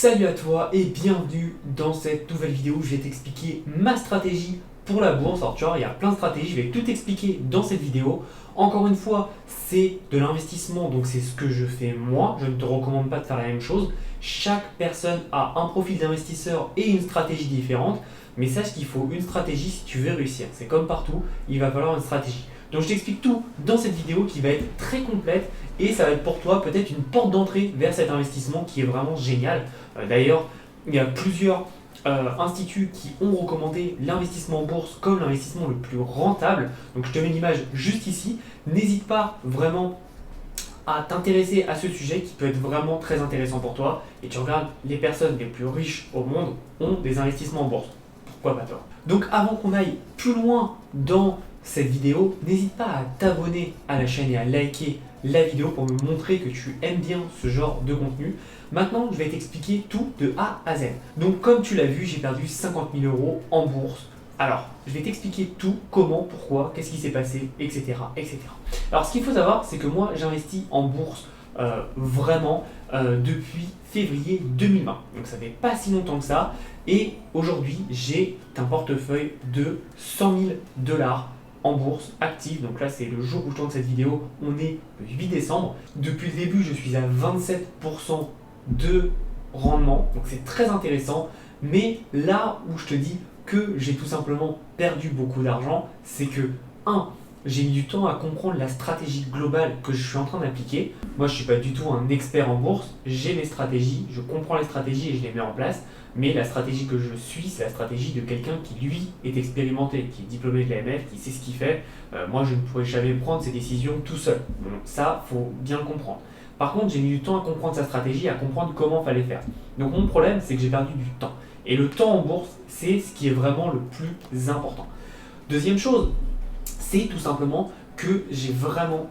Salut à toi et bienvenue dans cette nouvelle vidéo où je vais t'expliquer ma stratégie pour la bourse. Alors tu vois, il y a plein de stratégies, je vais tout expliquer dans cette vidéo. Encore une fois, c'est de l'investissement, donc c'est ce que je fais moi. Je ne te recommande pas de faire la même chose. Chaque personne a un profil d'investisseur et une stratégie différente. Mais sache qu'il faut une stratégie si tu veux réussir. C'est comme partout, il va falloir une stratégie. Donc je t'explique tout dans cette vidéo qui va être très complète et ça va être pour toi peut-être une porte d'entrée vers cet investissement qui est vraiment génial. D'ailleurs, il y a plusieurs instituts qui ont recommandé l'investissement en bourse comme l'investissement le plus rentable. Donc je te mets l'image juste ici. N'hésite pas vraiment à t'intéresser à ce sujet qui peut être vraiment très intéressant pour toi. Et tu regardes, les personnes les plus riches au monde ont des investissements en bourse. Pourquoi pas toi? Donc avant qu'on aille plus loin dans cette vidéo, n'hésite pas à t'abonner à la chaîne et à liker la vidéo pour me montrer que tu aimes bien ce genre de contenu. Maintenant, je vais t'expliquer tout de A à Z. Donc comme tu l'as vu, j'ai perdu 50 000 € en bourse. Alors, je vais t'expliquer tout, comment, pourquoi, qu'est-ce qui s'est passé, etc., etc. Alors ce qu'il faut savoir, c'est que moi j'investis en bourse vraiment depuis février 2020. Donc ça fait pas si longtemps que ça. Et aujourd'hui, j'ai un portefeuille de 100 000 $ en bourse active. Donc là, c'est le jour où je tourne cette vidéo. On est le 8 décembre. Depuis le début, je suis à 27% de rendement. Donc c'est très intéressant. Mais là où je te dis que j'ai tout simplement perdu beaucoup d'argent, c'est que 1. J'ai mis du temps à comprendre la stratégie globale que je suis en train d'appliquer. Moi, je ne suis pas du tout un expert en bourse. J'ai mes stratégies, je comprends les stratégies et je les mets en place. Mais la stratégie que je suis, c'est la stratégie de quelqu'un qui, lui, est expérimenté, qui est diplômé de l'AMF, qui sait ce qu'il fait. Moi, je ne pourrais jamais prendre ces décisions tout seul. Donc ça, il faut bien le comprendre. Par contre, j'ai mis du temps à comprendre sa stratégie, à comprendre comment il fallait faire. Donc mon problème, c'est que j'ai perdu du temps. Et le temps en bourse, c'est ce qui est vraiment le plus important. Deuxième chose, c'est tout simplement que j'ai vraiment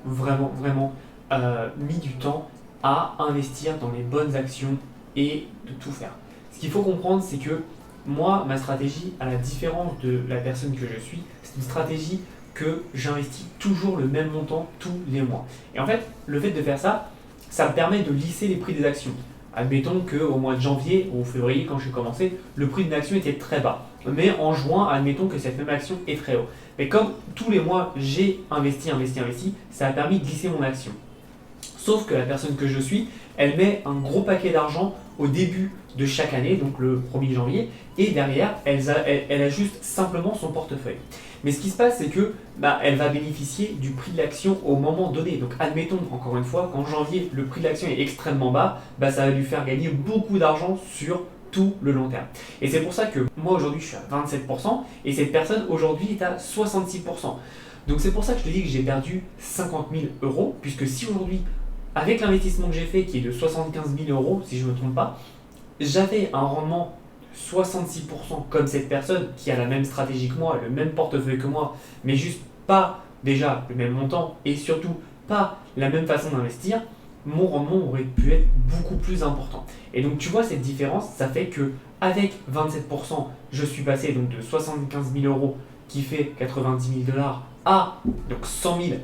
mis du temps à investir dans les bonnes actions et de tout faire. Ce qu'il faut comprendre, c'est que moi, ma stratégie, à la différence de la personne que je suis, c'est une stratégie que j'investis toujours le même montant tous les mois. Et en fait, le fait de faire ça, ça me permet de lisser les prix des actions. Admettons qu'au mois de janvier ou février, quand j'ai commencé, le prix d'une action était très bas. Mais en juin, admettons que cette même action est très haut. Mais comme tous les mois, j'ai investi, ça a permis de glisser mon action. Sauf que la personne que je suis, elle met un gros paquet d'argent au début de chaque année, donc le 1er janvier, et derrière, elle ajuste simplement son portefeuille. Mais ce qui se passe, c'est que elle va bénéficier du prix de l'action au moment donné. Donc admettons, encore une fois, qu'en janvier, le prix de l'action est extrêmement bas, ça va lui faire gagner beaucoup d'argent sur tout le long terme. Et c'est pour ça que moi aujourd'hui, je suis à 27%, et cette personne aujourd'hui est à 66%. Donc c'est pour ça que je te dis que j'ai perdu 50 000 €, puisque si aujourd'hui, avec l'investissement que j'ai fait, qui est de 75 000 €, si je ne me trompe pas, j'avais un rendement de 66% comme cette personne qui a la même stratégie que moi, le même portefeuille que moi, mais juste pas déjà le même montant et surtout pas la même façon d'investir, mon rendement aurait pu être beaucoup plus important. Et donc tu vois cette différence, ça fait que avec 27%, je suis passé donc de 75 000 € qui fait 90 000 $ à donc 100 000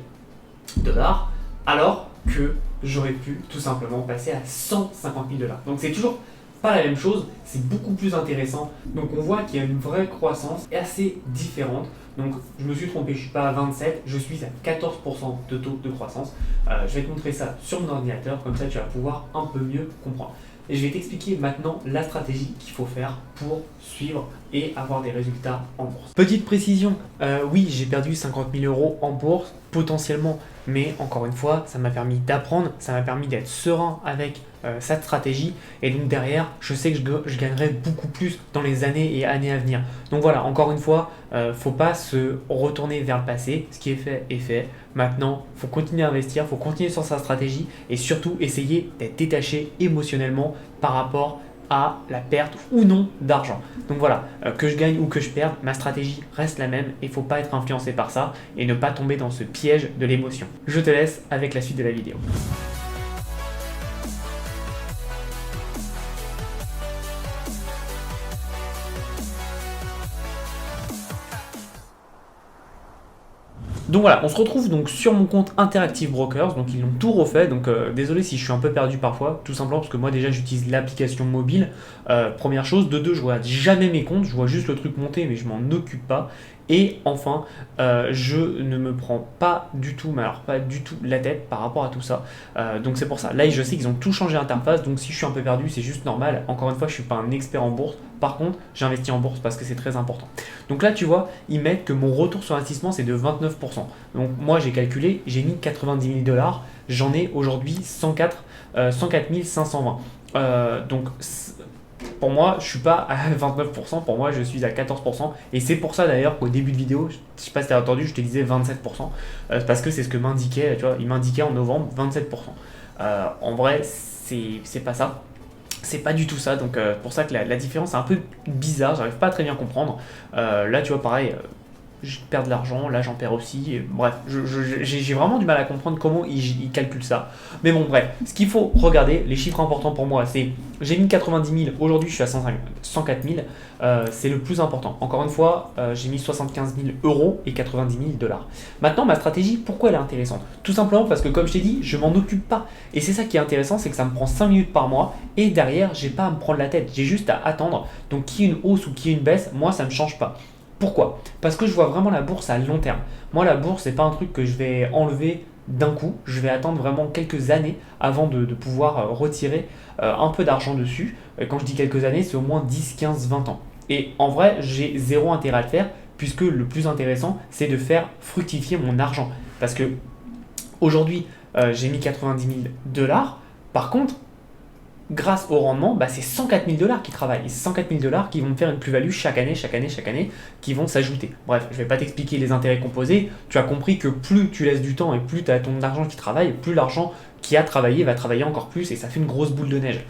$, alors que j'aurais pu tout simplement passer à 150 000 $. Donc c'est toujours pas la même chose, c'est beaucoup plus intéressant. Donc on voit qu'il y a une vraie croissance assez différente. Donc je me suis trompé, je ne suis pas à 27, je suis à 14% de taux de croissance. Je vais te montrer ça sur mon ordinateur, comme ça tu vas pouvoir un peu mieux comprendre. Et je vais t'expliquer maintenant la stratégie qu'il faut faire pour suivre et avoir des résultats en bourse. Petite précision, oui, j'ai perdu 50 000 € en bourse, potentiellement, mais encore une fois, ça m'a permis d'apprendre, ça m'a permis d'être serein avec cette stratégie, et donc derrière, je sais que je gagnerai beaucoup plus dans les années et années à venir. Donc voilà, encore une fois, faut pas se retourner vers le passé, ce qui est fait est fait. Maintenant, faut continuer à investir, faut continuer sur sa stratégie et surtout essayer d'être détaché émotionnellement par rapport à la perte ou non d'argent. Donc voilà, que je gagne ou que je perde, ma stratégie reste la même et il ne faut pas être influencé par ça et ne pas tomber dans ce piège de l'émotion. Je te laisse avec la suite de la vidéo. Donc voilà, on se retrouve donc sur mon compte Interactive Brokers, donc ils l'ont tout refait, donc désolé si je suis un peu perdu parfois, tout simplement parce que moi déjà j'utilise l'application mobile, première chose, de deux, je vois jamais mes comptes, je vois juste le truc monter mais je m'en occupe pas, et enfin, je ne me prends pas du tout, mais alors pas du tout la tête par rapport à tout ça, donc c'est pour ça, là je sais qu'ils ont tout changé l'interface, donc si je suis un peu perdu c'est juste normal, encore une fois je suis pas un expert en bourse, par contre j'investis en bourse parce que c'est très important. Donc là tu vois, ils mettent que mon retour sur investissement c'est de 29%. Donc moi j'ai calculé, j'ai mis 90 000 dollars, j'en ai aujourd'hui 104 520. Donc pour moi, je suis pas à 29%, pour moi je suis à 14%. Et c'est pour ça d'ailleurs qu'au début de vidéo, je sais pas si tu as entendu, je te disais 27%. Parce que c'est ce que m'indiquait, tu vois, il m'indiquait en novembre 27%. En vrai, c'est pas ça. C'est pas du tout ça, donc pour ça que la différence est un peu bizarre, j'arrive pas à très bien comprendre. Là, tu vois, pareil, je perds de l'argent, là j'en perds aussi. Et bref, j'ai vraiment du mal à comprendre comment ils calculent ça. Mais bon, bref, ce qu'il faut regarder, les chiffres importants pour moi, c'est j'ai mis 90 000, aujourd'hui je suis à 104 000, c'est le plus important. Encore une fois, j'ai mis 75 000 euros et 90 000 dollars. Maintenant, ma stratégie, pourquoi elle est intéressante? Tout simplement parce que, comme je t'ai dit, je m'en occupe pas. Et c'est ça qui est intéressant, c'est que ça me prend 5 minutes par mois et derrière, j'ai pas à me prendre la tête, j'ai juste à attendre. Donc, qu'il y ait une hausse ou qu'il y ait une baisse, moi ça ne me change pas. Pourquoi? Parce que je vois vraiment la bourse à long terme. Moi, la bourse, c'est pas un truc que je vais enlever d'un coup. Je vais attendre vraiment quelques années avant de pouvoir retirer un peu d'argent dessus. Quand je dis quelques années, c'est au moins 10, 15, 20 ans. Et en vrai, j'ai zéro intérêt à le faire puisque le plus intéressant, c'est de faire fructifier mon argent. Parce que aujourd'hui, j'ai mis 90 000 dollars. Par contre, grâce au rendement, bah, c'est 104 000 dollars qui travaillent. Et c'est 104 000 dollars qui vont me faire une plus-value chaque année, qui vont s'ajouter. Bref, je ne vais pas t'expliquer les intérêts composés. Tu as compris que plus tu laisses du temps et plus tu as ton argent qui travaille, plus l'argent qui a travaillé va travailler encore plus et ça fait une grosse boule de neige.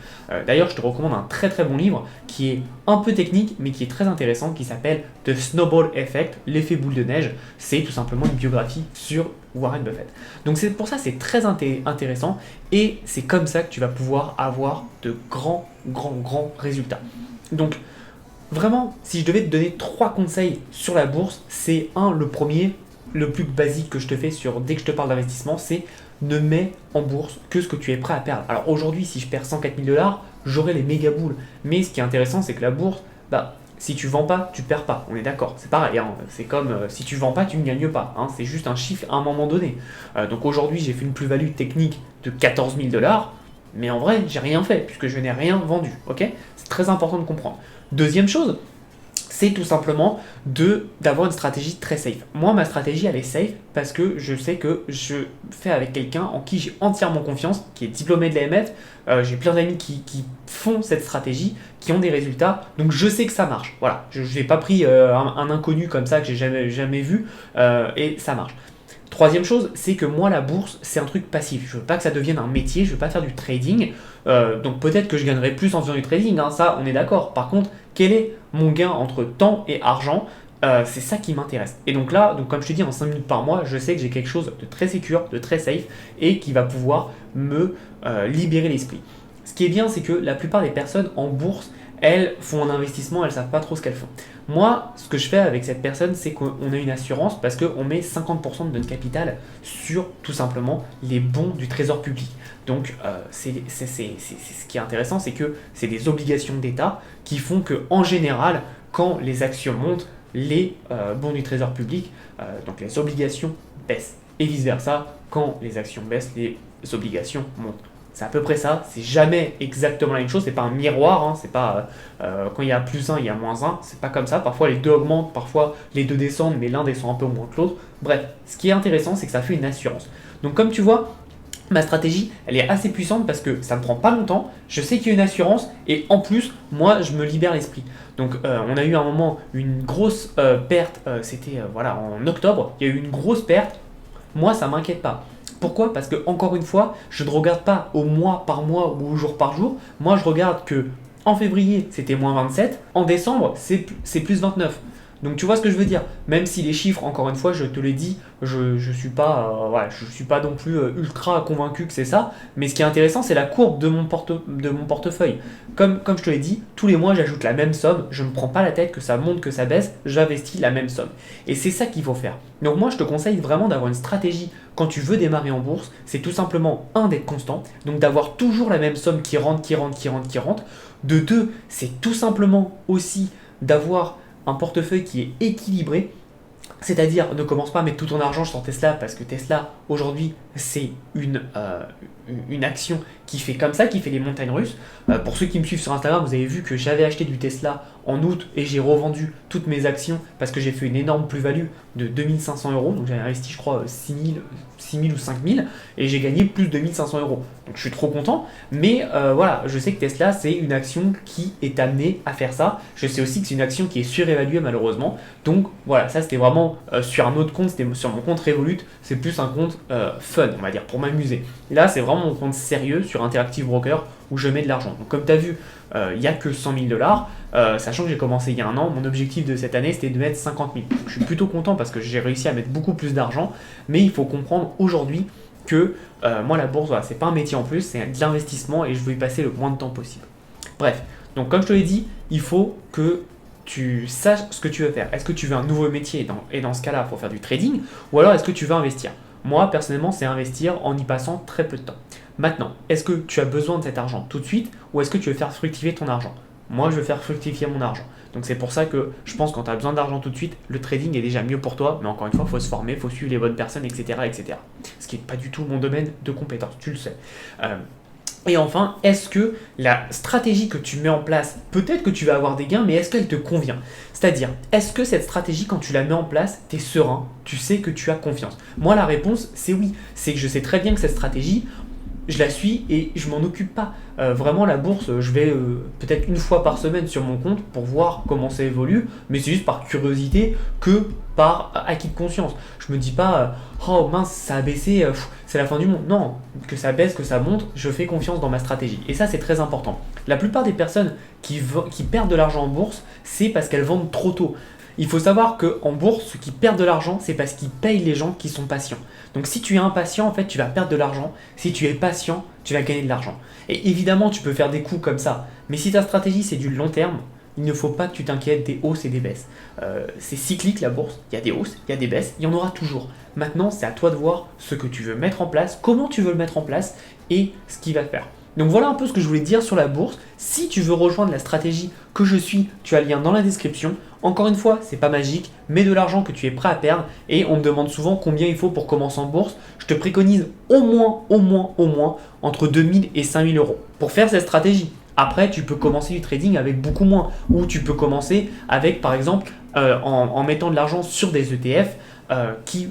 D'ailleurs, je te recommande un très très bon livre qui est un peu technique mais qui est très intéressant, qui s'appelle The Snowball Effect, l'effet boule de neige. C'est tout simplement une biographie sur Warren Buffett. Donc c'est pour ça c'est très intéressant et c'est comme ça que tu vas pouvoir avoir de grands résultats. Donc vraiment, si je devais te donner 3 conseils sur la bourse, c'est le premier, le plus basique que je te fais dès que je te parle d'investissement, c'est ne mets en bourse que ce que tu es prêt à perdre. Alors aujourd'hui, si je perds 104 000 dollars, j'aurai les méga boules. Mais ce qui est intéressant, c'est que la bourse, si tu vends pas, tu perds pas. On est d'accord. C'est pareil. Hein. C'est comme si tu vends pas, tu ne gagnes pas. Hein. C'est juste un chiffre à un moment donné. Donc aujourd'hui, j'ai fait une plus-value technique de 14 000 dollars. Mais en vrai, j'ai rien fait puisque je n'ai rien vendu. Ok? C'est très important de comprendre. Deuxième chose, c'est tout simplement d'avoir une stratégie très safe. Moi, ma stratégie, elle est safe parce que je sais que je fais avec quelqu'un en qui j'ai entièrement confiance, qui est diplômé de l'AMF. J'ai plein d'amis qui font cette stratégie, qui ont des résultats. Donc, je sais que ça marche. Voilà, je n'ai pas pris un inconnu comme ça que j'ai jamais vu et ça marche. Troisième chose, c'est que moi, la bourse, c'est un truc passif. Je veux pas que ça devienne un métier, je veux pas faire du trading. Donc peut-être que je gagnerai plus en faisant du trading, hein, ça, on est d'accord. Par contre, quel est mon gain entre temps et argent? C'est ça qui m'intéresse. Et donc là, comme je te dis, en 5 minutes par mois, je sais que j'ai quelque chose de très sécure, de très safe et qui va pouvoir me libérer l'esprit. Ce qui est bien, c'est que la plupart des personnes en bourse, elles font un investissement, elles ne savent pas trop ce qu'elles font. Moi, ce que je fais avec cette personne, c'est qu'on a une assurance parce qu'on met 50% de notre capital sur tout simplement les bons du trésor public. Donc, ce qui est intéressant, c'est que c'est des obligations d'État qui font qu'en général, quand les actions montent, les bons du trésor public, donc les obligations baissent. Et vice-versa, quand les actions baissent, les obligations montent. C'est à peu près ça, c'est jamais exactement la même chose, c'est pas un miroir, hein, c'est pas quand il y a plus 1, il y a moins 1, c'est pas comme ça, parfois les deux augmentent, parfois les deux descendent, mais l'un descend un peu moins que l'autre. Bref, ce qui est intéressant, c'est que ça fait une assurance. Donc comme tu vois, ma stratégie, elle est assez puissante parce que ça ne prend pas longtemps, je sais qu'il y a une assurance et en plus, moi, je me libère l'esprit. Donc on a eu à un moment une grosse perte, c'était en octobre, il y a eu une grosse perte, moi ça m'inquiète pas. Pourquoi? Parce que, encore une fois, je ne regarde pas au mois par mois ou au jour par jour. Moi, je regarde que en février, c'était moins 27. En décembre, c'est plus 29. Donc tu vois ce que je veux dire. Même si les chiffres, encore une fois, je te l'ai dit, je suis pas, je suis pas non plus ultra convaincu que c'est ça. Mais ce qui est intéressant, c'est la courbe de mon portefeuille. Comme je te l'ai dit, tous les mois, j'ajoute la même somme. Je ne me prends pas la tête que ça monte, que ça baisse. J'investis la même somme. Et c'est ça qu'il faut faire. Donc moi, je te conseille vraiment d'avoir une stratégie quand tu veux démarrer en bourse. C'est tout simplement, un, d'être constant. Donc d'avoir toujours la même somme qui rentre, qui rentre, qui rentre, qui rentre. De deux, c'est tout simplement aussi d'avoir un portefeuille qui est équilibré. C'est-à-dire, ne commence pas à mettre tout ton argent sur Tesla parce que Tesla, aujourd'hui, c'est une action qui fait comme ça, qui fait les montagnes russes. Pour ceux qui me suivent sur Instagram, vous avez vu que j'avais acheté du Tesla en août et j'ai revendu toutes mes actions parce que j'ai fait une énorme plus-value de 2500 euros. Donc j'avais investi, je crois, 6000 ou 5000 et j'ai gagné plus de 1500 euros. Donc je suis trop content. Mais voilà, je sais que Tesla, c'est une action qui est amenée à faire ça. Je sais aussi que c'est une action qui est surévaluée malheureusement. Donc voilà, ça c'était vraiment sur un autre compte, c'était sur mon compte Revolut. C'est plus un compte fun, on va dire, pour m'amuser. Là, c'est vraiment mon compte sérieux sur Interactive Broker où je mets de l'argent. Donc comme tu as vu, il n'y a que 100 000 dollars. Sachant que j'ai commencé il y a un an, mon objectif de cette année c'était de mettre 50 000. Donc, je suis plutôt content parce que j'ai réussi à mettre beaucoup plus d'argent, mais il faut comprendre aujourd'hui que moi la bourse, voilà, c'est pas un métier en plus, c'est de l'investissement et je veux y passer le moins de temps possible. Bref, donc comme je te l'ai dit, il faut que tu saches ce que tu veux faire. Est-ce que tu veux un nouveau métier et dans ce cas-là, il faut faire du trading, ou alors est-ce que tu veux investir? Moi, personnellement, c'est investir en y passant très peu de temps. Maintenant, est-ce que tu as besoin de cet argent tout de suite ou est-ce que tu veux faire fructifier ton argent? Moi, je veux faire fructifier mon argent. Donc c'est pour ça que je pense que quand tu as besoin d'argent tout de suite, le trading est déjà mieux pour toi. Mais encore une fois, il faut se former, il faut suivre les bonnes personnes, etc., etc. Ce qui n'est pas du tout mon domaine de compétence, tu le sais. Et enfin, est-ce que la stratégie que tu mets en place, peut-être que tu vas avoir des gains, mais est-ce qu'elle te convient? C'est-à-dire, est-ce que cette stratégie, quand tu la mets en place, tu es serein, tu sais que tu as confiance? Moi, la réponse, c'est oui. C'est que je sais très bien que cette stratégie, je la suis et je m'en occupe pas. Vraiment, la bourse, je vais peut-être une fois par semaine sur mon compte pour voir comment ça évolue, mais c'est juste par curiosité que par acquis de conscience. Je me dis pas, oh mince, ça a baissé, c'est la fin du monde. Non, que ça baisse, que ça monte, je fais confiance dans ma stratégie. Et ça, c'est très important. La plupart des personnes qui perdent de l'argent en bourse, c'est parce qu'elles vendent trop tôt. Il faut savoir qu'en bourse, ceux qui perdent de l'argent, c'est parce qu'ils payent les gens qui sont patients. Donc si tu es impatient, en fait, tu vas perdre de l'argent. Si tu es patient, tu vas gagner de l'argent. Et évidemment, tu peux faire des coups comme ça. Mais si ta stratégie, c'est du long terme, il ne faut pas que tu t'inquiètes des hausses et des baisses. C'est cyclique la bourse, il y a des hausses, il y a des baisses, il y en aura toujours. Maintenant, c'est à toi de voir ce que tu veux mettre en place, comment tu veux le mettre en place et ce qu'il va faire. Donc voilà un peu ce que je voulais dire sur la bourse. Si tu veux rejoindre la stratégie que je suis, tu as le lien dans la description. Encore une fois, c'est pas magique, mets de l'argent que tu es prêt à perdre et on me demande souvent combien il faut pour commencer en bourse. Je te préconise au moins entre 2000 et 5000 euros pour faire cette stratégie. Après, tu peux commencer du trading avec beaucoup moins ou tu peux commencer avec, par exemple, en mettant de l'argent sur des ETF qui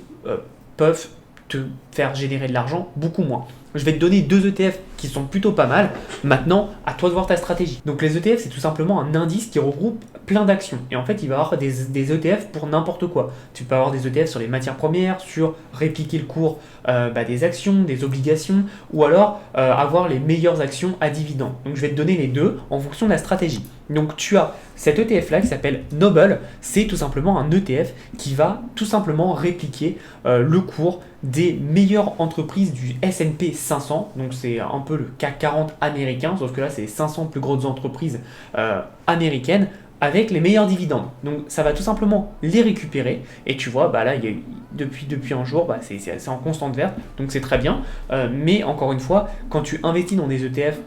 peuvent te faire générer de l'argent beaucoup moins. Je vais te donner deux ETF qui sont plutôt pas mal. Maintenant, à toi de voir ta stratégie. Donc les ETF, c'est tout simplement un indice qui regroupe plein d'actions. Et en fait, il va y avoir des ETF pour n'importe quoi. Tu peux avoir des ETF sur les matières premières, sur répliquer le cours des actions, des obligations, ou alors avoir les meilleures actions à dividendes. Donc je vais te donner les deux en fonction de la stratégie. Donc tu as cet ETF là qui s'appelle Noble, c'est tout simplement un ETF qui va tout simplement répliquer le cours des meilleures entreprises du S&P 500, donc c'est un peu le CAC 40 américain, sauf que là c'est les 500 plus grosses entreprises américaines avec les meilleurs dividendes. Donc ça va tout simplement les récupérer et tu vois, bah là il y a depuis un jour, c'est en constante verte, donc c'est très bien, mais encore une fois, quand tu investis dans des ETF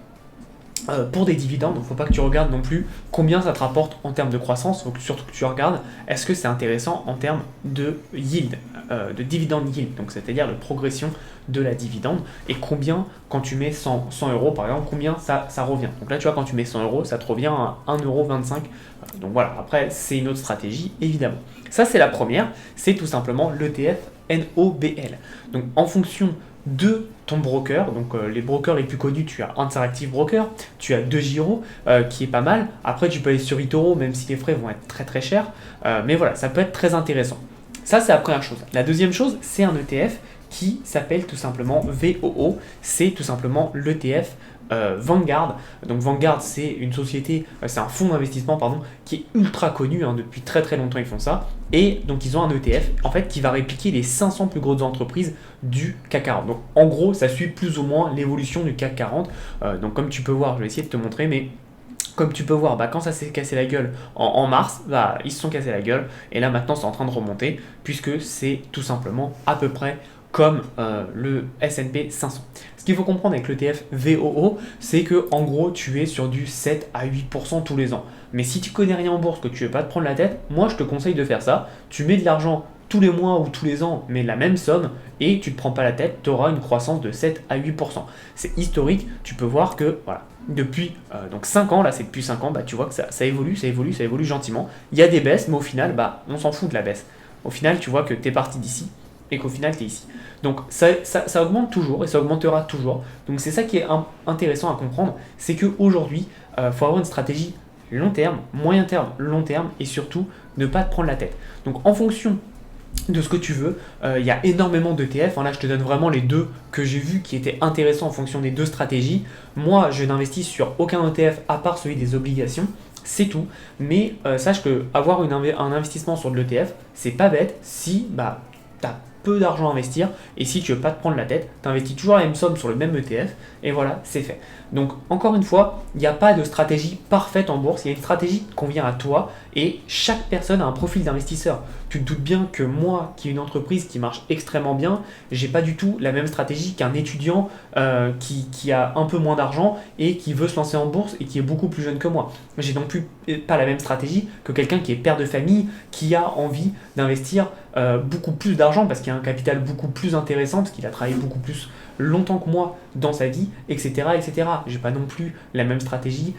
pour des dividendes, il ne faut pas que tu regardes non plus combien ça te rapporte en termes de croissance, il faut surtout que tu regardes est-ce que c'est intéressant en termes de yield, de dividende yield, donc c'est-à-dire la progression de la dividende et combien, quand tu mets 100 euros par exemple, combien ça revient. Donc là tu vois, quand tu mets 100 euros, ça te revient à 1,25 €. Donc voilà, après c'est une autre stratégie évidemment. Ça c'est la première, c'est tout simplement l'ETF NOBL. Donc en fonction de ton broker, donc les brokers les plus connus, tu as Interactive Broker, tu as DeGiro qui est pas mal. Après tu peux aller sur eToro même si les frais vont être très très chers, mais voilà, ça peut être très intéressant. Ça c'est la première chose. La deuxième chose, c'est un ETF qui s'appelle tout simplement VOO, c'est tout simplement l'ETF Vanguard. Donc Vanguard, c'est une société, c'est un fonds d'investissement pardon, qui est ultra connu, hein, depuis très très longtemps ils font ça. Et donc ils ont un ETF en fait qui va répliquer les 500 plus grosses entreprises du CAC 40. Donc en gros, ça suit plus ou moins l'évolution du CAC 40. Donc comme tu peux voir, je vais essayer de te montrer, mais comme tu peux voir, quand ça s'est cassé la gueule en mars, ils se sont cassés la gueule. Et là maintenant c'est en train de remonter, puisque c'est tout simplement à peu près comme le S&P 500. Ce qu'il faut comprendre avec l'ETF VOO, c'est que en gros tu es sur du 7 à 8% tous les ans. Mais si tu connais rien en bourse, que tu ne veux pas te prendre la tête, moi je te conseille de faire ça. Tu mets de l'argent tous les mois ou tous les ans, mais la même somme, et tu ne te prends pas la tête, tu auras une croissance de 7 à 8%. C'est historique, tu peux voir que voilà, depuis donc 5 ans, là c'est depuis 5 ans, tu vois que ça évolue gentiment. Il y a des baisses, mais au final, on s'en fout de la baisse. Au final, tu vois que tu es parti d'ici et qu'au final, tu es ici. Donc ça augmente toujours et ça augmentera toujours. Donc c'est ça qui est intéressant à comprendre, c'est qu'aujourd'hui, il faut avoir une stratégie long terme, moyen terme, long terme, et surtout ne pas te prendre la tête. Donc en fonction de ce que tu veux, il y a énormément d'ETF. Là je te donne vraiment les deux que j'ai vus qui étaient intéressants en fonction des deux stratégies. Moi je n'investis sur aucun ETF à part celui des obligations, c'est tout. Mais sache que avoir un investissement sur de l'ETF, c'est pas bête si tu as peu d'argent à investir, et si tu veux pas te prendre la tête, tu investis toujours la même somme sur le même ETF, et voilà, c'est fait. Donc encore une fois, il n'y a pas de stratégie parfaite en bourse, il y a une stratégie qui convient à toi, et chaque personne a un profil d'investisseur. Tu te doutes bien que moi, qui ai une entreprise qui marche extrêmement bien, j'ai pas du tout la même stratégie qu'un étudiant qui a un peu moins d'argent et qui veut se lancer en bourse et qui est beaucoup plus jeune que moi. J'ai non plus pas la même stratégie que quelqu'un qui est père de famille, qui a envie d'investir beaucoup plus d'argent parce qu'il a un capital beaucoup plus intéressant, parce qu'il a travaillé beaucoup plus longtemps que moi dans sa vie, etc. etc. J'ai pas non plus la même stratégie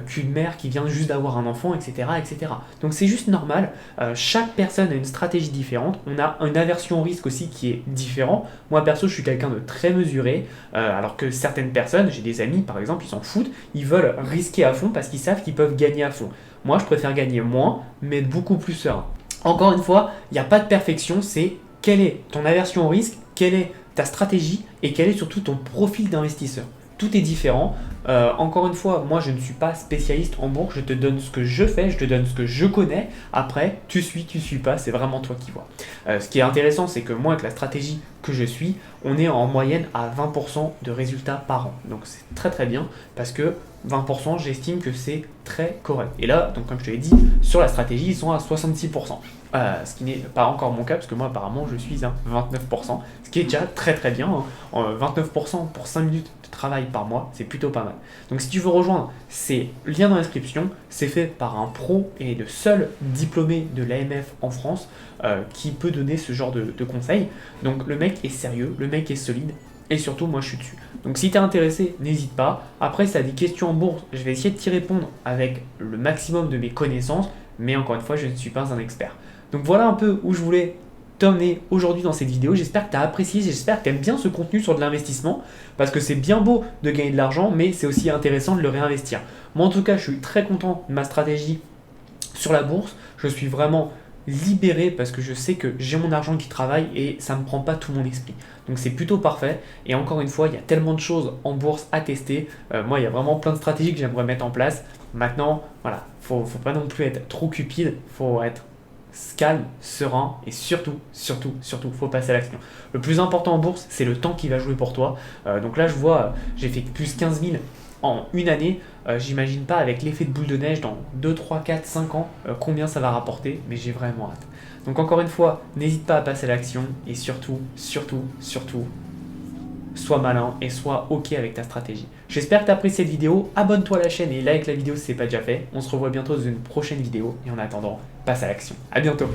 qu'une mère qui vient juste d'avoir un enfant, etc. etc. Donc c'est juste normal, chaque personne a une stratégie différente, on a une aversion au risque aussi qui est différent. Moi perso je suis quelqu'un de très mesuré, alors que certaines personnes, j'ai des amis par exemple, ils s'en foutent, ils veulent risquer à fond parce qu'ils savent qu'ils peuvent gagner à fond. Moi je préfère gagner moins mais être beaucoup plus serein. Encore une fois, il n'y a pas de perfection, c'est quelle est ton aversion au risque, quelle est ta stratégie et quel est surtout ton profil d'investisseur. Tout est différent. Encore une fois, moi je ne suis pas spécialiste en bourse, je te donne ce que je fais, je te donne ce que je connais. Après, tu suis pas, c'est vraiment toi qui vois. Ce qui est intéressant, c'est que moi, avec la stratégie que je suis, on est en moyenne à 20% de résultats par an. Donc c'est très très bien parce que 20%, j'estime que c'est très correct. Et là, donc comme je te l'ai dit, sur la stratégie, ils sont à 66%. Ce qui n'est pas encore mon cas, parce que moi apparemment je suis à 29%, ce qui est déjà très très bien. 29% pour 5 minutes de travail par mois, c'est plutôt pas mal. Donc si tu veux rejoindre, c'est lien dans la description, c'est fait par un pro et le seul diplômé de l'AMF en France qui peut donner ce genre de conseils. Donc le mec est sérieux, le mec est solide, et surtout moi je suis dessus. Donc si tu es intéressé, n'hésite pas. Après si tu as des questions en bourse, je vais essayer de t'y répondre avec le maximum de mes connaissances, mais encore une fois je ne suis pas un expert. Donc voilà un peu où je voulais t'emmener aujourd'hui dans cette vidéo. J'espère que tu as apprécié, j'espère que tu aimes bien ce contenu sur de l'investissement, parce que c'est bien beau de gagner de l'argent, mais c'est aussi intéressant de le réinvestir. Moi en tout cas, je suis très content de ma stratégie sur la bourse. Je suis vraiment libéré parce que je sais que j'ai mon argent qui travaille et ça ne me prend pas tout mon esprit. Donc c'est plutôt parfait. Et encore une fois, il y a tellement de choses en bourse à tester. Moi, il y a vraiment plein de stratégies que j'aimerais mettre en place. Maintenant, voilà, faut pas non plus être trop cupide, faut être calme, serein et surtout, faut passer à l'action. Le plus important en bourse, c'est le temps qui va jouer pour toi. Donc là, je vois, j'ai fait plus 15 000 en une année. J'imagine pas avec l'effet de boule de neige dans 2, 3, 4, 5 ans combien ça va rapporter, mais j'ai vraiment hâte. Donc encore une fois, n'hésite pas à passer à l'action et surtout, sois malin et sois ok avec ta stratégie. J'espère que tu as apprécié cette vidéo, abonne-toi à la chaîne et like la vidéo si ce n'est pas déjà fait. On se revoit bientôt dans une prochaine vidéo et en attendant, passe à l'action. À bientôt.